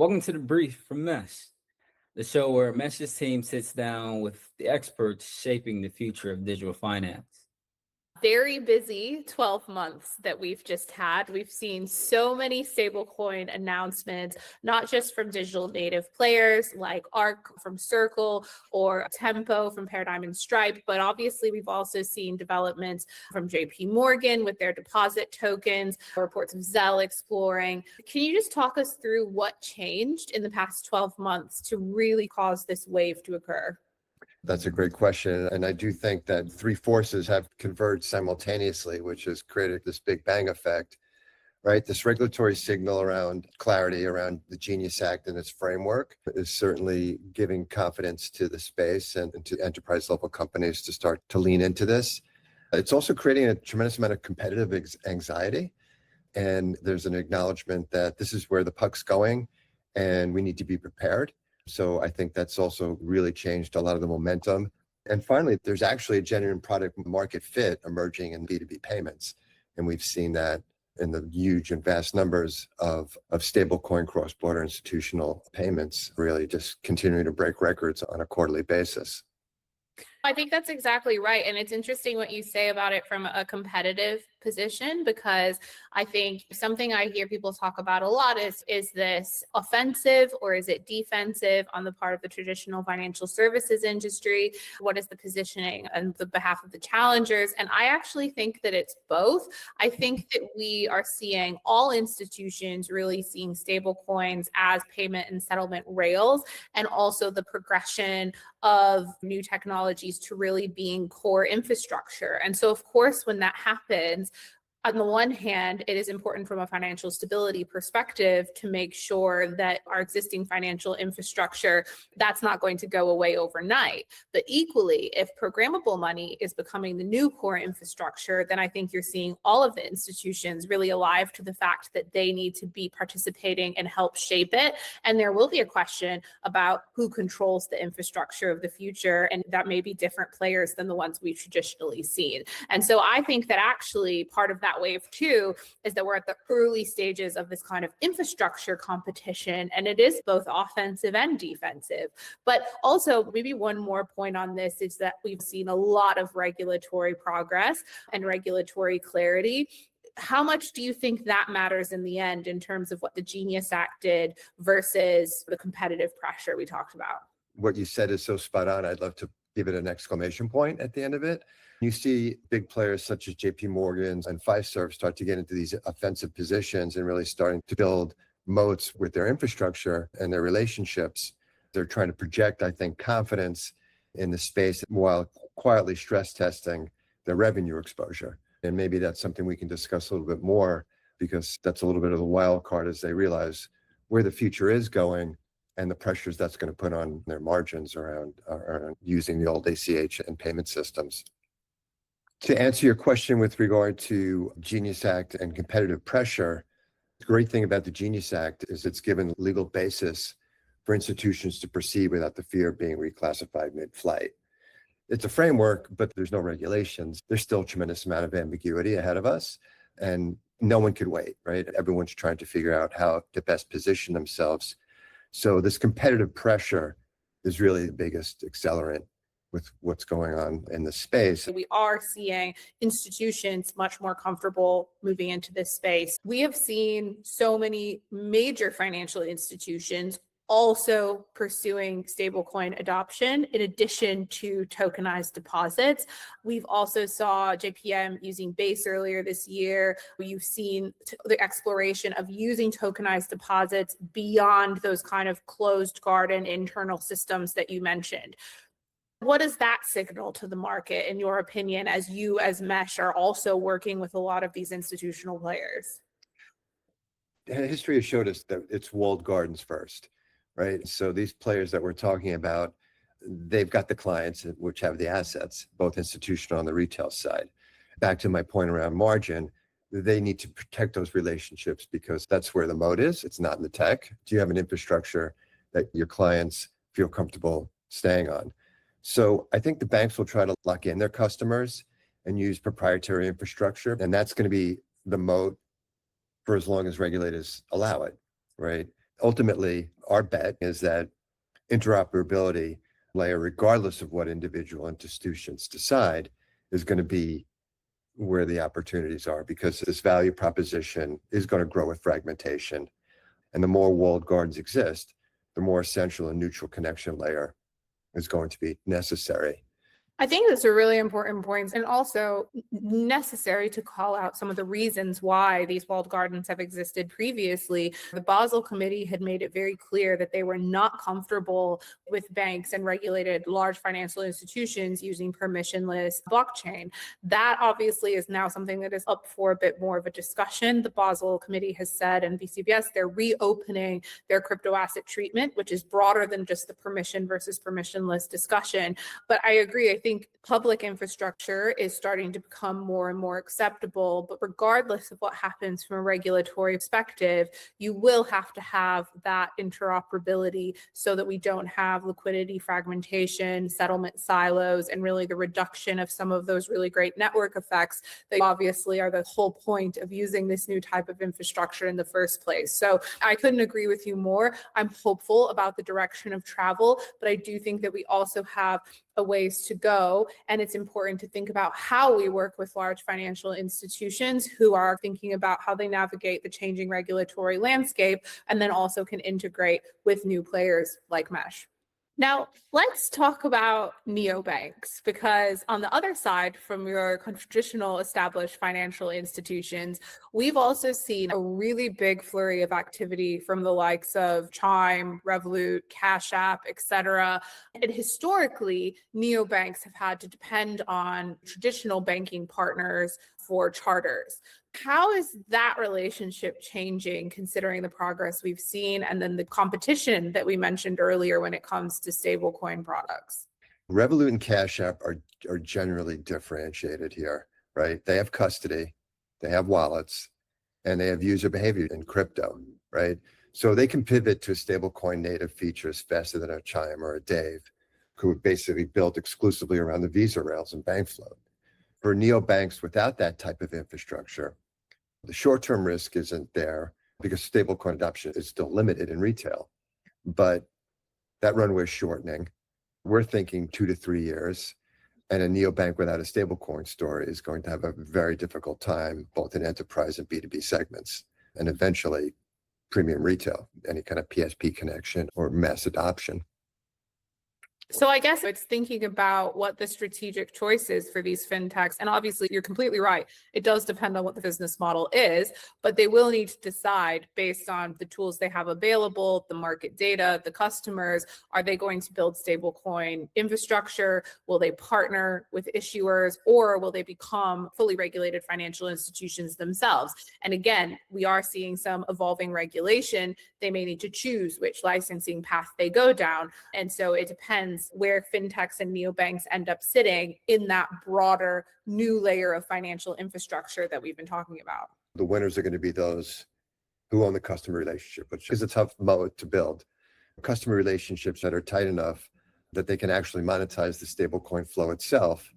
Welcome to the brief from Mesh, the show where Mesh's team sits down with the experts shaping the future of digital finance. Very busy 12 months that we've just had. We've seen so many stablecoin announcements, not just from digital native players like Arc from Circle or Tempo from Paradigm and Stripe, but obviously we've also seen developments from JPMorgan with their deposit tokens, reports of Zelle exploring. Can you just talk us through what changed in the past 12 months to really cause this wave to occur? That's a great question. And I do think that three forces have converged simultaneously, which has created this big bang effect, right? This regulatory signal around clarity around the Genius Act and its framework is certainly giving confidence to the space and to enterprise level companies to start to lean into this. It's also creating a tremendous amount of competitive anxiety. And there's an acknowledgement that this is where the puck's going and we need to be prepared. So I think that's also really changed a lot of the momentum. And finally, there's actually a genuine product market fit emerging in B2B payments. And we've seen that in the huge and vast numbers of stablecoin cross-border institutional payments really just continuing to break records on a quarterly basis. I think that's exactly right. And it's interesting what you say about it from a competitive position, because I think something I hear people talk about a lot is this offensive or is it defensive on the part of the traditional financial services industry? What is the positioning on the behalf of the challengers? And I actually think that it's both. I think that we are seeing all institutions really seeing stable coins as payment and settlement rails, and also the progression of new technologies to really being core infrastructure. And so, of course, when that happens, on the one hand, it is important from a financial stability perspective to make sure that our existing financial infrastructure, that's not going to go away overnight. But equally, if programmable money is becoming the new core infrastructure, then I think you're seeing all of the institutions really alive to the fact that they need to be participating and help shape it. And there will be a question about who controls the infrastructure of the future. And that may be different players than the ones we've traditionally seen. And so I think that actually part of that wave too is that we're at the early stages of this kind of infrastructure competition, and it is both offensive and defensive. But also, maybe one more point on this is that we've seen a lot of regulatory progress and regulatory clarity. How much do you think that matters in the end in terms of what the Genius Act did versus the competitive pressure we talked about? What you said is so spot on. I'd love to give it an exclamation point at the end of it. You see big players such as JPMorgan and Fiserv start to get into these offensive positions and really starting to build moats with their infrastructure and their relationships. They're trying to project, I think, confidence in the space while quietly stress testing their revenue exposure. And maybe that's something we can discuss a little bit more, because that's a little bit of the wild card as they realize where the future is going and the pressures that's going to put on their margins around using the old ACH and payment systems. To answer your question with regard to Genius Act and competitive pressure, the great thing about the Genius Act is it's given legal basis for institutions to proceed without the fear of being reclassified mid-flight. It's a framework, but there's no regulations. There's still a tremendous amount of ambiguity ahead of us, and no one could wait, right? Everyone's trying to figure out how to best position themselves. So this competitive pressure is really the biggest accelerant with what's going on in the space. We are seeing institutions much more comfortable moving into this space. We have seen so many major financial institutions also pursuing stablecoin adoption in addition to tokenized deposits. We've also saw JPM using Base earlier this year. You've seen the exploration of using tokenized deposits beyond those kind of closed garden internal systems that you mentioned. What does that signal to the market, in your opinion, as you as Mesh are also working with a lot of these institutional players? History has showed us that it's walled gardens first, right? So these players that we're talking about, they've got the clients which have the assets, both institutional and the retail side. Back to my point around margin, they need to protect those relationships because that's where the moat is. It's not in the tech. Do you have an infrastructure that your clients feel comfortable staying on? So I think the banks will try to lock in their customers and use proprietary infrastructure. And that's going to be the moat for as long as regulators allow it, right? Ultimately, our bet is that interoperability layer, regardless of what individual institutions decide, is going to be where the opportunities are, because this value proposition is going to grow with fragmentation. And the more walled gardens exist, the more essential and neutral connection layer is going to be necessary. I think that's a really important point, and also necessary to call out some of the reasons why these walled gardens have existed previously. The Basel Committee had made it very clear that they were not comfortable with banks and regulated large financial institutions using permissionless blockchain. That obviously is now something that is up for a bit more of a discussion. The Basel Committee has said, and BCBS, they're reopening their crypto asset treatment, which is broader than just the permission versus permissionless discussion. But I agree. I think public infrastructure is starting to become more and more acceptable, but regardless of what happens from a regulatory perspective, you will have to have that interoperability so that we don't have liquidity fragmentation, settlement silos, and really the reduction of some of those really great network effects that obviously are the whole point of using this new type of infrastructure in the first place. So I couldn't agree with you more. I'm hopeful about the direction of travel, but I do think that we also have a ways to go. And it's important to think about how we work with large financial institutions who are thinking about how they navigate the changing regulatory landscape, and then also can integrate with new players like Mesh. Now, let's talk about neobanks, because on the other side, from your traditional established financial institutions, we've also seen a really big flurry of activity from the likes of Chime, Revolut, Cash App, etc. And historically, neobanks have had to depend on traditional banking partners for charters. How is that relationship changing, considering the progress we've seen and then the competition that we mentioned earlier when it comes to stablecoin products? Revolut and Cash App are generally differentiated here, right? They have custody, they have wallets, and they have user behavior in crypto, right? So they can pivot to stablecoin native features faster than a Chime or a Dave, who are basically built exclusively around the Visa rails and bank float. For neobanks without that type of infrastructure, the short-term risk isn't there because stablecoin adoption is still limited in retail, but that runway is shortening. We're thinking 2 to 3 years, and a neobank without a stablecoin story is going to have a very difficult time, both in enterprise and B2B segments, and eventually premium retail, any kind of PSP connection or mass adoption. So I guess it's thinking about what the strategic choice is for these fintechs. And obviously, you're completely right. It does depend on what the business model is, but they will need to decide based on the tools they have available, the market data, the customers. Are they going to build stablecoin infrastructure? Will they partner with issuers, or will they become fully regulated financial institutions themselves? And again, we are seeing some evolving regulation. They may need to choose which licensing path they go down. And so it depends where fintechs and neobanks end up sitting in that broader new layer of financial infrastructure that we've been talking about. The winners are going to be those who own the customer relationship, which is a tough moat to build. Customer relationships that are tight enough that they can actually monetize the stablecoin flow itself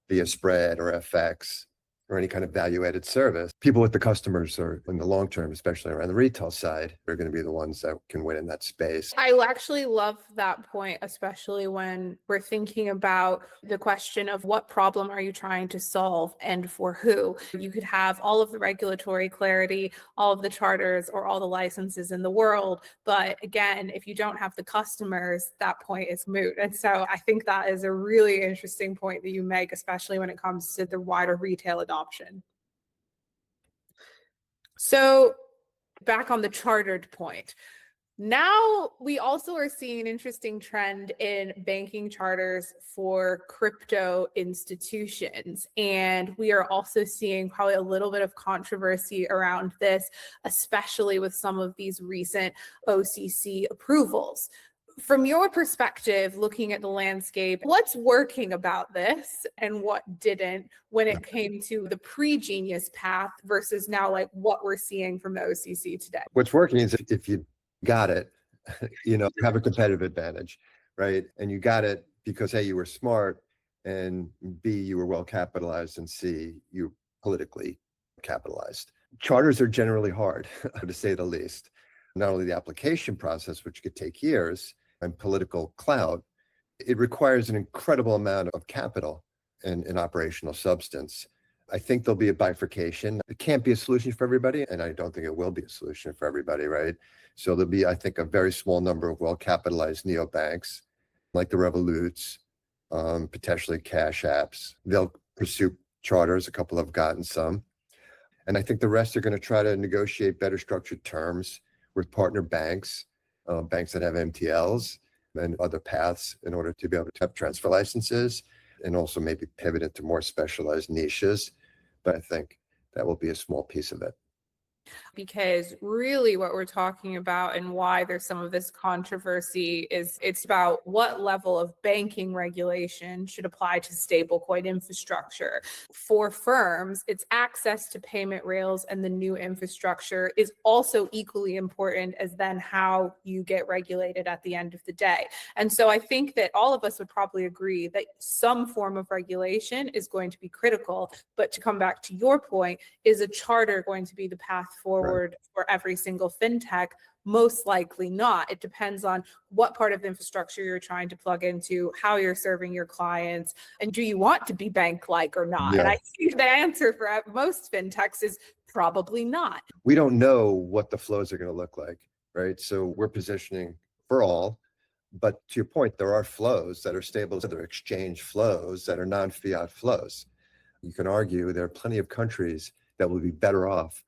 via spread or FX or any kind of value-added service. People with the customers are, in the long term, especially around the retail side, are going to be the ones that can win in that space. I actually love that point, especially when we're thinking about the question of what problem are you trying to solve and for who. You could have all of the regulatory clarity, all of the charters, or all the licenses in the world. But again, if you don't have the customers, that point is moot. And so I think that is a really interesting point that you make, especially when it comes to the wider retail adoption. So back on the chartered point. Now we also are seeing an interesting trend in banking charters for crypto institutions. And we are also seeing probably a little bit of controversy around this, especially with some of these recent OCC approvals. From your perspective, looking at the landscape, what's working about this and what didn't when it came to the pre-Genius path versus now like what we're seeing from the OCC today? What's working is if you got it, you have a competitive advantage, right? And you got it because A, you were smart, and B, you were well capitalized, and C, you were politically capitalized. Charters are generally hard, to say the least. not only the application process, which could take years, and political clout, it requires an incredible amount of capital and operational substance. I think there'll be a bifurcation. It can't be a solution for everybody, and I don't think it will be a solution for everybody, right? So there'll be, I think, a very small number of well-capitalized neobanks, like the Revoluts, potentially Cash Apps. They'll pursue charters. A couple have gotten some. And I think the rest are going to try to negotiate better structured terms with partner banks, banks that have MTLs and other paths in order to be able to have transfer licenses, and also maybe pivot into more specialized niches. But I think that will be a small piece of it. Because really what we're talking about and why there's some of this controversy is it's about what level of banking regulation should apply to stablecoin infrastructure. For firms, it's access to payment rails and the new infrastructure is also equally important as then how you get regulated at the end of the day. And so I think that all of us would probably agree that some form of regulation is going to be critical. But to come back to your point, is a charter going to be the path forward for every single fintech? Most likely not. It depends on what part of the infrastructure you're trying to plug into, how you're serving your clients, and do you want to be bank-like or not? Yeah. And I think the answer for most fintechs is probably not. We don't know what the flows are going to look like, right? So we're positioning for all. But to your point, there are flows that are stable, there are exchange flows that are non-fiat flows. You can argue there are plenty of countries that will be better off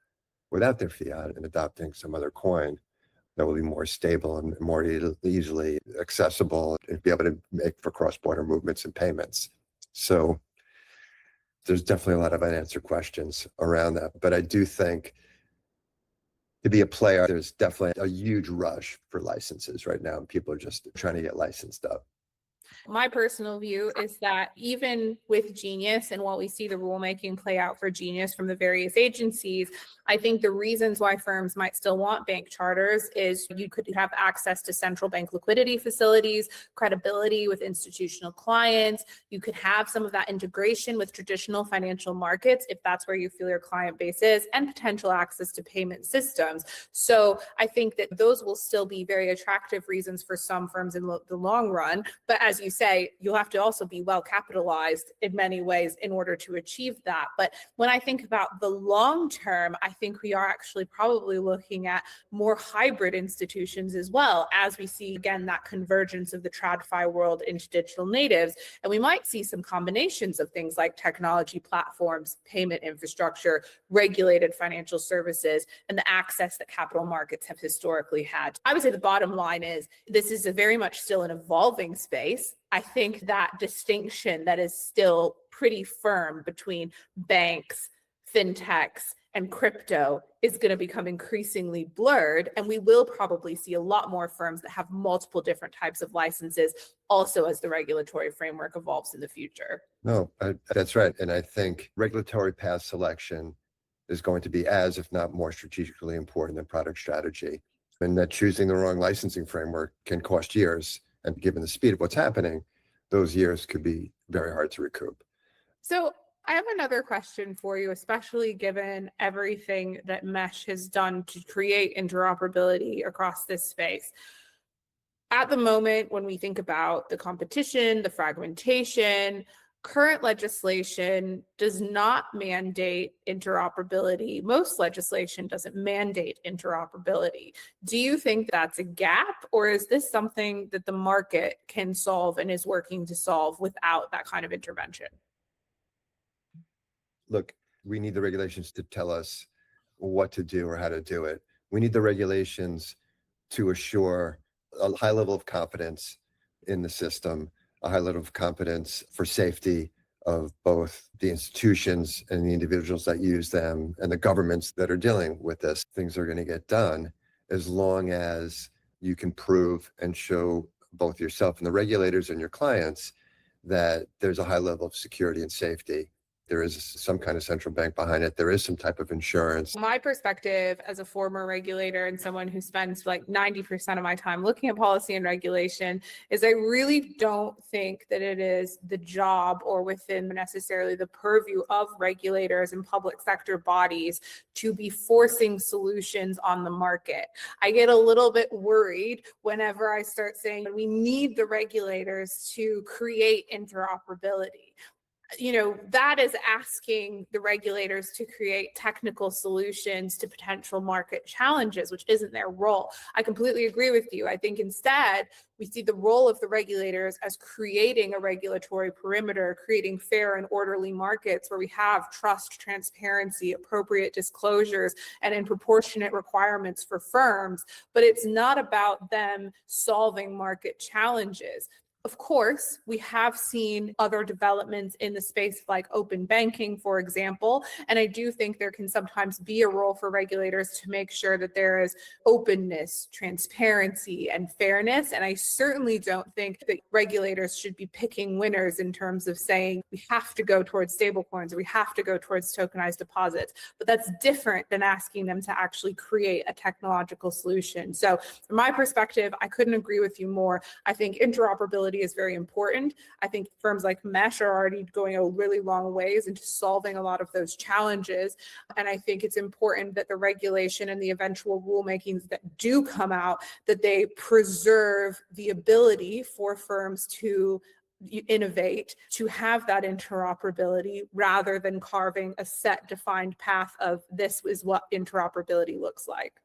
without their fiat and adopting some other coin that will be more stable and more easily accessible and be able to make for cross-border movements and payments. So there's definitely a lot of unanswered questions around that. But I do think to be a player, there's definitely a huge rush for licenses right now, and people are just trying to get licensed up. My personal view is that even with Genius and while we see the rulemaking play out for Genius from the various agencies, I think the reasons why firms might still want bank charters is you could have access to central bank liquidity facilities, credibility with institutional clients. You could have some of that integration with traditional financial markets if that's where you feel your client base is, and potential access to payment systems. So I think that those will still be very attractive reasons for some firms in the long run. But as you say, you'll have to also be well capitalized in many ways in order to achieve that. But when I think about the long term, I think we are actually probably looking at more hybrid institutions as well, as we see again that convergence of the TradFi world into digital natives. And we might see some combinations of things like technology platforms, payment infrastructure, regulated financial services, and the access that capital markets have historically had. I would say the bottom line is this is a very much still an evolving space. I think that distinction that is still pretty firm between banks, fintechs, and crypto is going to become increasingly blurred. And we will probably see a lot more firms that have multiple different types of licenses also as the regulatory framework evolves in the future. No, that's right. And I think regulatory path selection is going to be as, if not more strategically important than product strategy. And that choosing the wrong licensing framework can cost years. And given the speed of what's happening, those years could be very hard to recoup. So I have another question for you, especially given everything that Mesh has done to create interoperability across this space. At the moment, when we think about the competition, the fragmentation, current legislation does not mandate interoperability. Most legislation doesn't mandate interoperability. Do you think that's a gap, or is this something that the market can solve and is working to solve without that kind of intervention? Look, we need the regulations to tell us what to do or how to do it. We need the regulations to assure a high level of confidence in the system, a high level of confidence for safety of both the institutions and the individuals that use them and the governments that are dealing with this. Things are going to get done as long as you can prove and show both yourself and the regulators and your clients that there's a high level of security and safety There is some kind of central bank behind it. There is some type of insurance. My perspective as a former regulator and someone who spends like 90% of my time looking at policy and regulation is I really don't think that it is the job or within necessarily the purview of regulators and public sector bodies to be forcing solutions on the market. I get a little bit worried whenever I start saying we need the regulators to create interoperability. That is asking the regulators to create technical solutions to potential market challenges, which isn't their role. I completely agree with you. I think instead, we see the role of the regulators as creating a regulatory perimeter, creating fair and orderly markets where we have trust, transparency, appropriate disclosures, and in proportionate requirements for firms. But it's not about them solving market challenges. Of course, we have seen other developments in the space like open banking, for example, and I do think there can sometimes be a role for regulators to make sure that there is openness, transparency, and fairness. And I certainly don't think that regulators should be picking winners in terms of saying we have to go towards stablecoins or we have to go towards tokenized deposits. But that's different than asking them to actually create a technological solution. So from my perspective, I couldn't agree with you more. I think interoperability is very important. I think firms like Mesh are already going a really long ways into solving a lot of those challenges. And I think it's important that the regulation and the eventual rulemakings that do come out, that they preserve the ability for firms to innovate, to have that interoperability rather than carving a set defined path of this is what interoperability looks like.